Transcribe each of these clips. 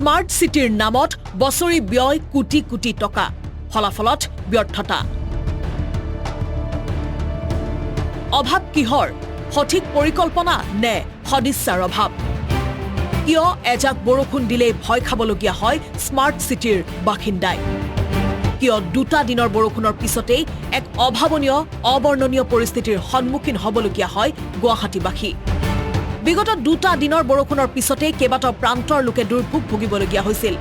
smart চিটিৰ নামত বছৰি ব্যয় কোটি কোটি টকা ফলাফলত ব্যৰ্থতা অভাৱ কিহৰ সঠিক পৰিকল্পনা নে সদিচ্ছাৰ অভাৱ কিয় এজাক বৰষুণ দিলেই ভয় খাবলগীয়া হয় স্মাৰ্ট চিটিৰ বাসিন্দাই কিয় দুটা দিনৰ বৰষুণৰ পিছতেই এক অভাৱনীয় অবৰ্ণনীয় পৰিস্থিতিৰ সন্মুখীন হ'বলগীয়া হয় গুৱাহাটীবাসী বিগত দুটা দিনৰ বৰষুণৰ পিছতেই কেইবাটাও প্ৰান্তৰ লোকে দুৰ্ভোগ ভুগিবলগীয়া হৈছিল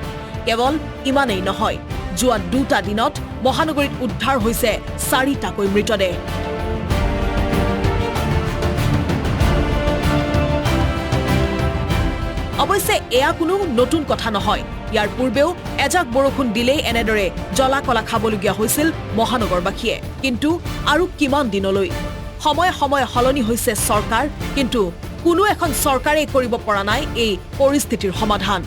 কেৱল ইমানেই নহয় যোৱা দুটা দিনত মহানগৰীত উদ্ধাৰ হৈছে 4টাকৈ মৃতদেহ অৱশ্যে এয়া কোনো নতুন কথা নহয় ইয়াৰ পূৰ্বেও এজাক বৰষুণ দিলেই এনেদৰে জলাকলা খাবলগীয়া হৈছিল মহানগৰবাসীয়ে কিন্তু আৰু কিমান দিনলৈ সময়ে সময়ে সলনি হৈছে চৰকাৰ কিন্তু কোনো এখন চৰকাৰে কৰিব পৰা নাই এই পৰিস্থিতিৰ সমাধান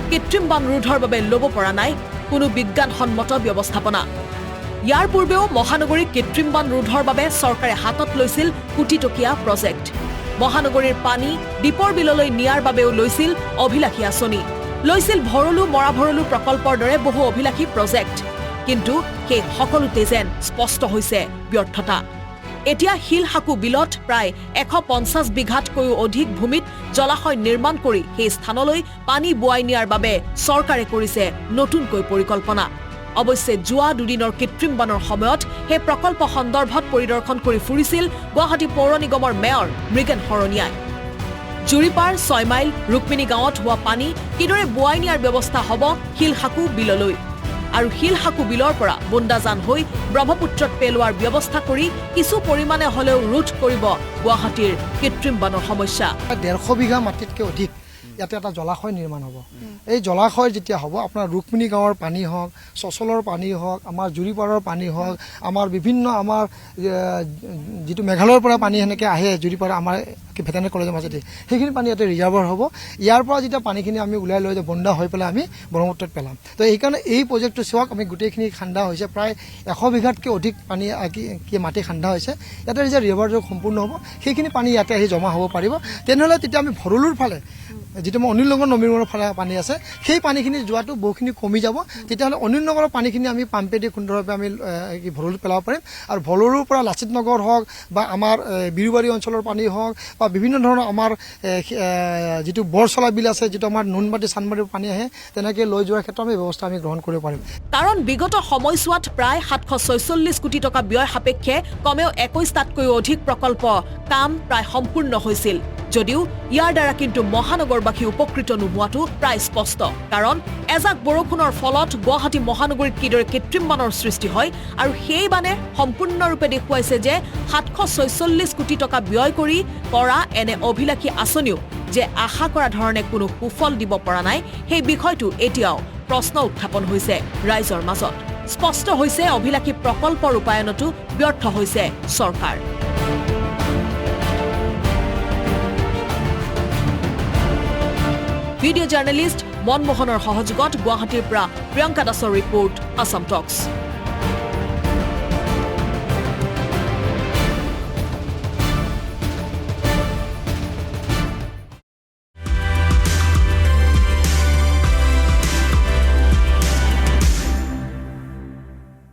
কৃত্ৰিম বান ৰোধৰ বাবে ল'ব পৰা নাই কোনো বিজ্ঞানসন্মত ব্যৱস্থাপনা ইয়াৰ পূৰ্বেও মহানগৰীৰ কৃত্ৰিম বান ৰোধৰ বাবে চৰকাৰে হাতত লৈছিল কোটিটকীয়া প্ৰজেক্ট মহানগৰীৰ পানী দীপৰ বিললৈ নিয়াৰ বাবেও লৈছিল অভিলাষী আঁচনি লৈছিল ভৰলু মৰাভৰলু প্ৰকল্পৰ দৰে বহু অভিলাষী প্ৰজেক্ট কিন্তু সেই সকলোতে যেন স্পষ্ট হৈছে ব্যৰ্থতা এতিয়া হিলহাকু বিলত প্ৰায় 150 বিঘাতকৈও অধিক ভূমিত জলাশয় নিৰ্মাণ কৰি সেই স্থানলৈ পানী বুৱাই নিয়াৰ বাবে চৰকাৰে কৰিছে নতুনকৈ পৰিকল্পনা অৱশ্যে যোৱা দুদিনৰ কৃত্ৰিম বানৰ সময়ত সেই প্ৰকল্প সন্দৰ্ভত পৰিদৰ্শন কৰি ফুৰিছিল গুৱাহাটী পৌৰ নিগমৰ মেয়ৰ মৃগেন শৰণীয়াই জুৰিপাৰ 6 মাইল ৰুক্মিণী গাঁৱত হোৱা পানী কিদৰে বুৱাই নিয়াৰ ব্যৱস্থা হ'ব হিলহাকু বিললৈ আৰু হিলহাকু বিলৰ পৰা বুন্দাজান হৈ ব্ৰহ্মপুত্ৰত পেলোৱাৰ ব্যৱস্থা কৰি কিছু পৰিমাণে হলেও ৰোধ কৰিব গুৱাহাটীৰ কৃত্ৰিম বানৰ সমস্যা 150 বিঘা মাটিতকৈ অধিক ইয়াতে এটা জলাশয় নিৰ্মাণ হ'ব এই জলাশয় যেতিয়া হ'ব আপোনাৰ ৰুক্মিণী গাঁৱৰ পানী হওক চচলৰ পানী হওক আমাৰ জুৰিপাৰৰ পানী হওক আমাৰ বিভিন্ন আমাৰ যিটো মেঘালয়ৰ পৰা পানী সেনেকৈ আহে জুৰিপাৰ আমাৰ ভেটেনাৰী কলেজৰ মাজতে সেইখিনি পানী ইয়াতে ৰিজাৰ্ভাৰ হ'ব ইয়াৰ পৰা যেতিয়া পানীখিনি আমি ওলাই লৈ বন্ধা হৈ পেলাই আমি ব্ৰহ্মপুত্ৰত পেলাম তো এইকাৰণে এই প্ৰজেক্টটো চাওক আমি গোটেইখিনি খান্দা হৈছে প্ৰায় 100 বিঘাতকৈ অধিক পানী মাটি খান্দা হৈছে ইয়াতে যেতিয়া ৰিভাৰটো সম্পূৰ্ণ হ'ব সেইখিনি পানী ইয়াতে আহি জমা হ'ব পাৰিব তেনেহ'লে তেতিয়া আমি ভৰলুৰ ফালে যেটা অনিল নগৰ নবীনৰ ফালে পানী আছে সেই পানীখিনি যোৱাটো বহুখিনি কমি যাব তেতিয়াহ'লে অনিল নগৰৰ পানীখিনি আমি পাম্পেদি সুন্দৰভাৱে আমি ভৰলুত পেলাব পাৰিম আৰু ভৰলুৰ পৰা লাচিত নগৰ হওক বা আমাৰ বিৰুবাৰী অঞ্চলৰ পানী হওক বা বিভিন্ন ধৰণৰ আমাৰ যিটো বৰচলা বিল আছে যিটো আমাৰ নুনমাটি চানমাটিৰ পানী আহে তেনেকৈ লৈ যোৱাৰ ক্ষেত্ৰত আমি ব্যৱস্থা আমি গ্ৰহণ কৰিব পাৰিম কাৰণ বিগত সময়ছোৱাত প্ৰায় 746 কোটি টকা ব্যয় সাপেক্ষে কমেও 21টাতকৈও অধিক প্ৰকল্প কাম প্ৰায় সম্পূৰ্ণ হৈছিল যদিও ইয়াৰ দ্বাৰা কিন্তু মহানগৰবাসী উপকৃত নোহোৱাটো প্ৰায় স্পষ্ট কাৰণ এজাক বৰষুণৰ ফলত গুৱাহাটী মহানগৰীত কিদৰে কৃত্ৰিম বানৰ সৃষ্টি হয় আৰু সেই বানে সম্পূৰ্ণৰূপে দেখুৱাইছে যে 746 কোটি টকা ব্যয় কৰি কৰা এনে অভিলাষী আঁচনিও যে আশা কৰা ধৰণে কোনো সুফল দিব পৰা নাই সেই বিষয়টো এতিয়াও প্ৰশ্ন উত্থাপন হৈছে ৰাইজৰ মাজত স্পষ্ট হৈছে অভিলাষী প্ৰকল্প ৰূপায়ণতো ব্যৰ্থ হৈছে চৰকাৰ ভিডিঅ' জাৰ্নেলিষ্ট মনমোহনৰ সহযোগত গুৱাহাটীৰ পৰা প্ৰিয়ংকা দাসৰ ৰিপৰ্ট আসাম টক্স